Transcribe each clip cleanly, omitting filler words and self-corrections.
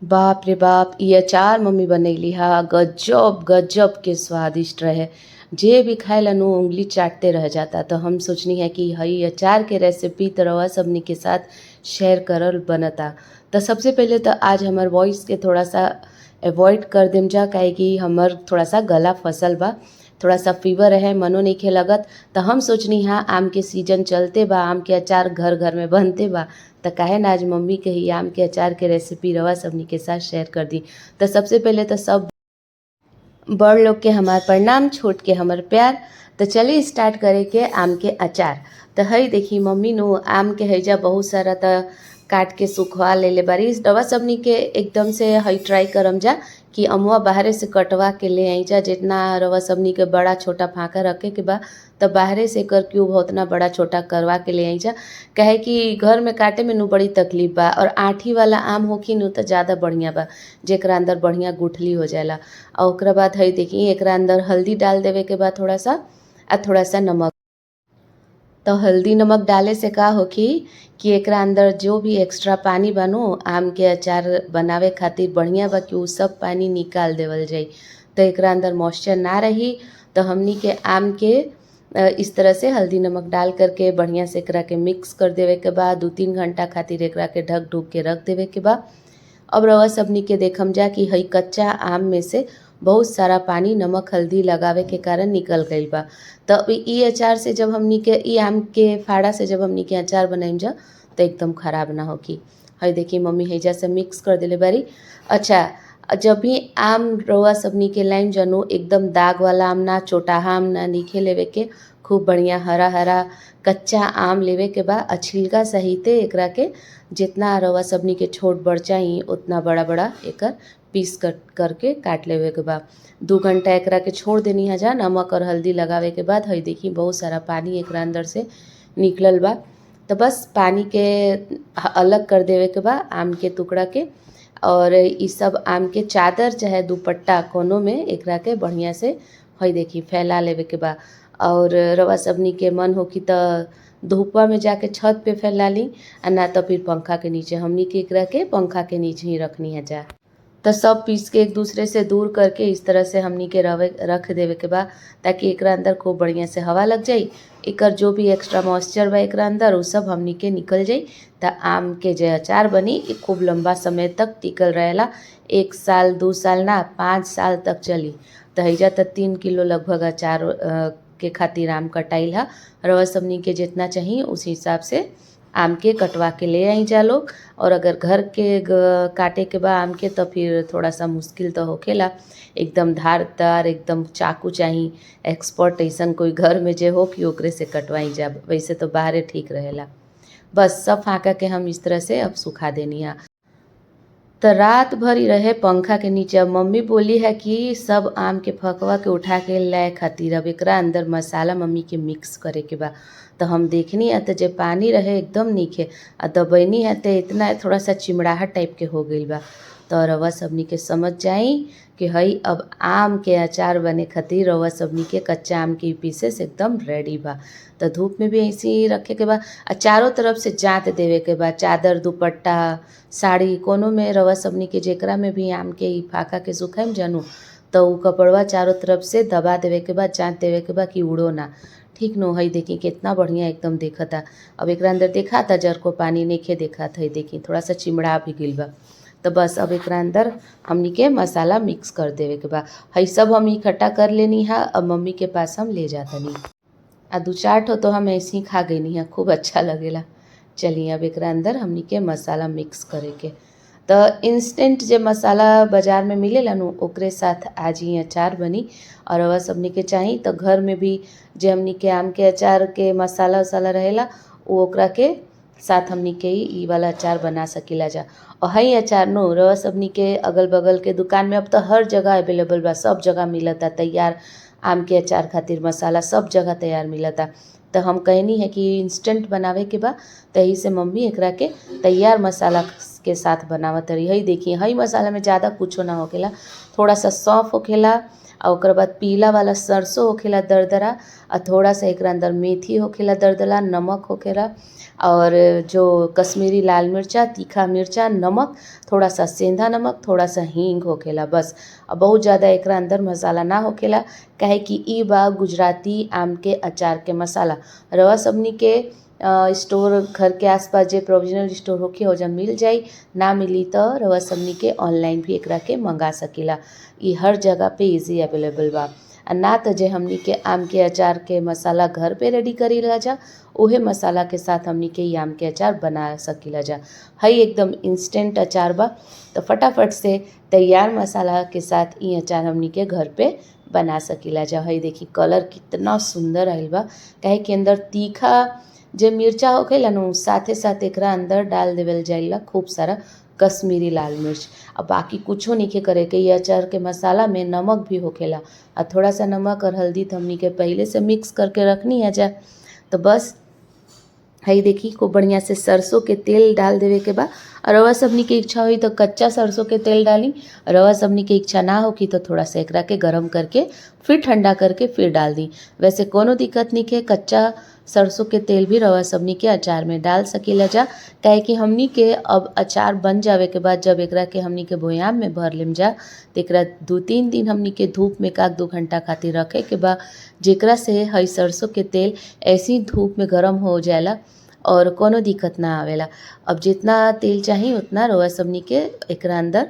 बाप रे बाप! ई अचार मम्मी बनैली हा, गजब गजब के स्वादिष्ट रहे। जे भी खाएला नु उँगली चाटते रह जाता। तो हम सोचनी है कि हई अचार के रेसिपी त रउआ सबनी के साथ शेयर करल बनता। तो सबसे पहले तो आज हमर वॉइस के थोड़ा-सा अवॉइड कर देम जा, काहे कि हमर थोड़ा-सा गला फसल बा, थोड़ा-सा फ़ीवर है, मनो नइखे लगत। तो हम सोचनी हा आम के सीजन चलते बा, आम के अचार घर-घर में बनते बा, तो काहे ना आज मम्मी के ही आम के अचार के रेसिपी रउआ सबनी के साथ शेयर कर दी। तो सबसे पहले तो सब बड़ लोग के हमार प्रणाम, छोट के हमर प्यार। तो चलिए स्टार्ट करे के आम के अचार। तो हई देखी मम्मी नु आम के हैजा बहुत सारा तो काट के सुखवा लेले बारी। रउआ सबनी के एकदम से हई ट्राई करम जा कि अमुआ बाहरे से कटवा के ले आई जा। जितना रउआ सबनी के बड़ा छोटा फाँका रखे के बा, तो बाहरे से एकर क्यूब उतना बड़ा छोटा करवा के ले आई जा। काहे कि घर में काटे में नु बड़ी तकलीफ बा, और आँठी वाला आम होखी नु तो ज़्यादा बढ़िया बा, जेकरा अंदर बढ़िया गुठली हो जाला। और ओकरा बाद हई देखी एकरा अंदर हल्दी डाल देवे के बाद थोड़ा सा, आ थोड़ा सा नमक। तो हल्दी नमक डाले से का होखी कि एकरा अंदर जो भी एक्स्ट्रा पानी बानू आम के अचार बनावे खातिर बढ़िया बा कि उ सब पानी निकाल देवल जाई। तो एकरा अंदर मॉइस्चर ना रही। तो हमनी के आम के इस तरह से हल्दी नमक डाल करके बढ़िया से एकरा के मिक्स कर देवे के बाद 2-3 घंटा खातिर एकरा के ढक ढूक के रख देवे के बाद अब रउआ सबनी के देखम जा कि हई कच्चा आम में से बहुत सारा पानी नमक हल्दी लगावे के कारण निकल गईल बा। तो ई अचार से जब हमनी के ई आम के फाड़ा से जब हमनी के अचार बनाइम जा तो एकदम खराब ना होखी। हई देखी मम्मी हैजा से मिक्स कर देले बारी। अच्छा, जब भी आम रउआ सबनी के लाइम जानू एकदम दाग वाला आम ना, चोटाहा आम ना नीखे लेवे के, खूब बढ़िया हरा हरा कच्चा आम लेवे के बा। छिलका सहिते एकरा के जितना रउआ सबनी के छोट बड़ चाही उतना बड़ा बड़ा एकर पीस करके काट लेवे के बा। 2 घंटा एकरा के छोड़ देनी है जा नमक और हल्दी लगावे के बाद। हई देखी बहुत सारा पानी एकरा अंदर से निकलल बा। तो बस पानी के अलग कर देवे के बा आम के टुकड़ा के, और ई सब आम के चादर चाहे दुपट्टा कोनो में एकरा के बढ़िया से हई देखी फैला लेवे के बा। और रउआ सबनी के मन होखी तो धूपवा में जाके छत पे फैला ली, आ ना तो फिर पंखा के नीचे। हमनी के एकरा के पंखा के नीचे ही रखनी है जा। तो सब पीस के एक दूसरे से दूर करके इस तरह से हमनी के रख देवे के बा, ताकि एकरा अंदर खूब बढ़िया से हवा लग जाई। एकर जो भी एक्स्ट्रा मॉइस्चर बा एकरा अंदर उ सब हमनी के निकल जाई। तो आम के जे अचार बनी ई खूब लंबा समय तक टिकल रहेला। 1 साल 2 साल ना 5 साल तक चली। तो हैजा तो 3 किलो लगभग अचार के खातिर आम कटाइल हा। रउआ सबनी के जितना चाहिए उस हिसाब से आम के कटवा के ले आई जा लोग। और अगर घर के काटे के बा आम के तो फिर थोड़ा सा मुश्किल तो होखेला। एकदम धारदार एकदम चाकू चाही, एक्सपर्ट ऐसन कोई घर में जे हो कि ओकरे से कटवाई जा, वैसे तो बाहरे ठीक रहेला। बस सब फाँका के हम इस तरह से अब सुखा देनी है। तो रात भर ही रहे पंखा के नीचे। अब मम्मी बोली है कि सब आम के फकवा के उठा के लाए खातिर अब एकरा अंदर मसाला मम्मी के मिक्स करे के बा। तो हम देखनी है तो जे पानी रहे एकदम नीचे, आ दबैनी है तो इतना थोड़ा सा चिमड़ाहट टाइप के हो गई बा। तो रउआ सबनी के समझ जाई कि हई अब आम के अचार बने खातिर रउआ सबनी के कच्चा आम के पीसेस एकदम रेडी बा। तो धूप में भी ऐसे ही रखे के बा, आ चारों तरफ से जाँत देवे के बा। चादर दुपट्टा साड़ी कोनो में रउआ सबनी के जेकरा में भी आम के ई फाका के सुखाइम जानू, तो उ कपड़वा चारों तरफ से दबा देवे के बा, जाँत देवे के बा कि उड़ो ना। ठीक नो। हई देखी कितना बढ़िया एकदम देखता। अब एकरा अंदर देखा था जर को पानी नइखे देखा। हई देखी थोड़ा सा चिमड़ा भी गइल बा। तो बस अब एकरा अंदर हमनी के मसाला मिक्स कर देवे के बा। हई सब हम इकट्ठा कर लेनी है, अब मम्मी के पास हम ले जातनी। 2-4 ठो तो हम ऐसे ही खा गईनी है, खूब अच्छा लगेला। चलिए अब एकरा अंदर हमनी के मसाला मिक्स करे के। तो इंस्टेंट जे मसाला बाजार में मिलेला नु ओकरे साथ आज ही अचार बनी। और रउआ सबनी के चाही तो घर में भी जे हमनी के आम के अचार के मसाला वसाला रहेला उ ओकरा के साथ हमनी के ई वाला अचार बना सकीला जा। और हई अचार नो रउआ सबनी के अगल बगल के दुकान में अब तो हर जगह अवेलेबल बा, सब जगह मिलता तैयार आम के अचार खातिर मसाला सब जगह तैयार मिलता। तो हम कहनी है कि इंस्टेंट बनावे के बा, तो यही से मम्मी एकरा के तैयार मसाला के साथ बनावत रही। हई देखिए हई मसाला में ज़्यादा कुछो ना होखेला, थोड़ा सा सौंफ होखेला और ओकर बाद पीला वाला सरसों होखेला दरदरा, और थोड़ा सा एक अंदर मेथी होखेला दरदरा, नमक होखेला, और जो कश्मीरी लाल मिर्चा, तीखा मिर्चा, नमक, थोड़ा सा सेंधा नमक, थोड़ा सा हींग होखेला बस। और बहुत ज़्यादा एक अंदर मसाला ना होखेला, काहे कि ई बा गुजराती आम के अचार के मसाला। रवा सबनी के स्टोर घर के आसपास जे प्रोविजनल स्टोर होके हो जा मिल जाई, ना मिली तो रवा सबनी के ऑनलाइन भी एकरा के मंगा सकीला। ई हर जगह पे इजी अवेलेबल बा। ना तो जे हमनी के आम के अचार के मसाला घर पे रेडी करी ला जा, उहे मसाला के साथ हमनी के ई आम के अचार बना सकीला जा। हई एकदम इंस्टेंट अचार बा, तो फटाफट से तैयार मसाला के साथ ई अचार हमनी के घर पे बना सकीला जा। हई देखी कलर कितना सुंदर आइल बा, काहे के अंदर तीखा जे मिर्चा होखेला नु साथे साथ एकरा अंदर डाल देवल जाइला खूब सारा कश्मीरी लाल मिर्च। अब बाकी कुछो नहीं करे के, ये अचार के मसाला में नमक भी होखेला, और थोड़ा सा नमक और हल्दी तो हमनी के पहले से मिक्स करके रखनी है जा। तो बस हई देखी खूब बढ़िया से सरसों के तेल डाल देवे के बा। और रवा सबनी के इच्छा हुई तो कच्चा सरसों के तेल डाली, रवा सबनी के इच्छा ना होगी तो थोड़ा सा एकरा के गरम करके फिर ठंडा करके फिर डाल दी। वैसे कोनो दिक्कत नहीं के, कच्चा सरसों के तेल भी रवा सबनी के अचार में डाल सकीला जा, काहे कि हमनी के अब अचार बन जावे के बाद जब एकरा के हमनी के बोयाम में भर लेम जा, तो एकरा 2-3 दिन हमनी के धूप में 1-2 घंटा खातिर रखे के बा, जेकरा से हई सरसों के तेल ऐसी धूप में गरम हो जाएला और कोनो दिक्कत ना आवेला। अब जितना तेल चाहिए उतना रवा सबनी के एकरा अंदर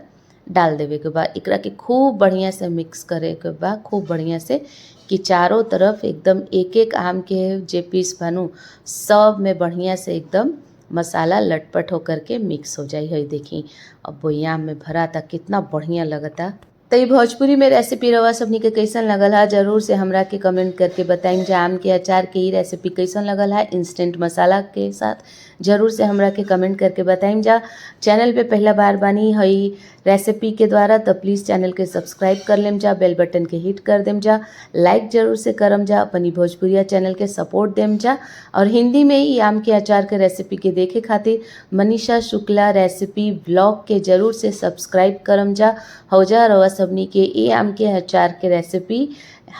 डाल देवे के बा। एकरा के खूब बढ़िया से मिक्स करे के बा, खूब बढ़िया से, कि चारों तरफ एकदम एक एक आम के जे पीस बनू सब में बढ़िया से एकदम मसाला लटपट होकर के मिक्स हो जाई। है देखी अब बोयाम में भरा था, कितना बढ़िया लगता। तो ये भोजपुरी में रेसिपी रवा सबनी के कैसन लगल है जरूर से हमरा के कमेंट करके बताइम जा। आम के अचार के ही रेसिपी कैसन लगल है इंस्टेंट मसाला के साथ, जरूर से हमरा के कमेंट करके बताइम जा। चैनल पे पहला बार बानी हई रेसिपी के द्वारा तो प्लीज़ चैनल के सब्सक्राइब कर लेम जा, बेल बटन के हिट कर देम जा, लाइक जरूर से करम जा, अपनी भोजपुरिया चैनल के सपोर्ट देम जा। और हिंदी में ही आम के अचार के रेसिपी के देखे खातिर मनीषा शुक्ला रेसिपी ब्लॉग के जरूर से सब्सक्राइब करम जा। हो जा रवा सबनी के ये आम के अचार के रेसिपी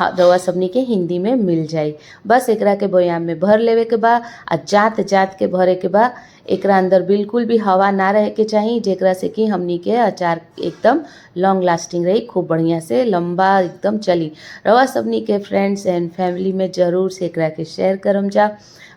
रवा सबनी के हिंदी में मिल जाई। बस एकरा के बोयाम में भर लेवे के बा, आ जात जात के भरे के बा। एकरा अंदर बिल्कुल भी हवा ना रहे के चाहिए, जेकरा से कि हमनी के अचार एकदम लॉन्ग लास्टिंग रही, खूब बढ़िया से लंबा एकदम चली। रवा सबनी के फ्रेंड्स एंड फैमिली में जरूर से एकरा के शेयर करम जा।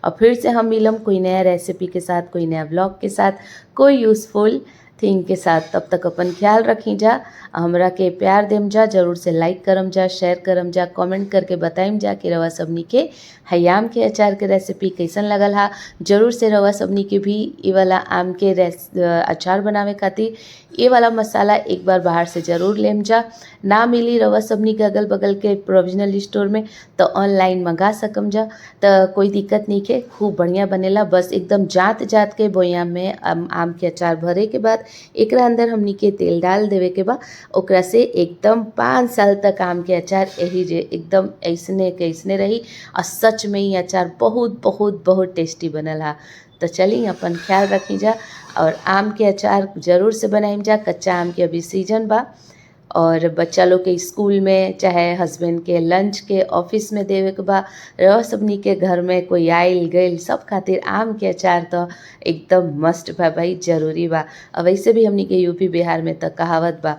और फिर से हम मिलम कोई नया रेसिपी के साथ, कोई नया ब्लॉग के साथ, कोई यूज़फुल थिंग के साथ। तब तक अपन ख्याल रखी जा, हमरा के प्यार देम जा, जरूर से लाइक करम जा, शेयर करम जा, कमेंट करके बताइम जा कि रवा सबनी के हई आम के अचार के रेसिपी कैसन लगल हा। जरूर से रवा सबनी के भी ये वाला आम के अचार बनावे खातिर ये वाला मसाला एक बार बाहर से ज़रूर लेम जा। ना मिली रवा सबनी के अगल बगल के प्रोविजनल स्टोर में तो ऑनलाइन मंगा सकम जा, तो कोई दिक्कत नहीं के, खूब बढ़िया बनेला। बस एकदम जात जात के बोयाम में आम के अचार भरे के बाद एकरा अंदर हमनी के तेल डाल देवे के बा। ओकरा से एकदम 5 साल तक आम के अचार यही जे एकदम ऐसने के ऐसने रही। और सच में ही अचार बहुत बहुत बहुत टेस्टी बनल हा। तो चलिए अपन ख्याल रखी जा, और आम के अचार ज़रूर से बनाइम जा। कच्चा आम के अभी सीजन बा, और बच्चा लोग के स्कूल में, चाहे हस्बैंड के लंच के ऑफिस में देवे के बा, रह सबनी के घर में कोई आइल गइल सब खातिर आम के अचार तो एकदम मस्त बा भाई, जरूरी बा। अब वैसे भी हमनी के यूपी बिहार में तो कहावत बा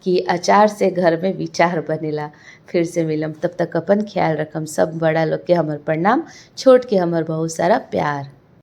कि अचार से घर में विचार बनेला। फिर से मिलम, तब तक अपन ख्याल रखम। सब बड़ा लोग के हमर प्रणाम, छोट के हमर बहुत सारा प्यार।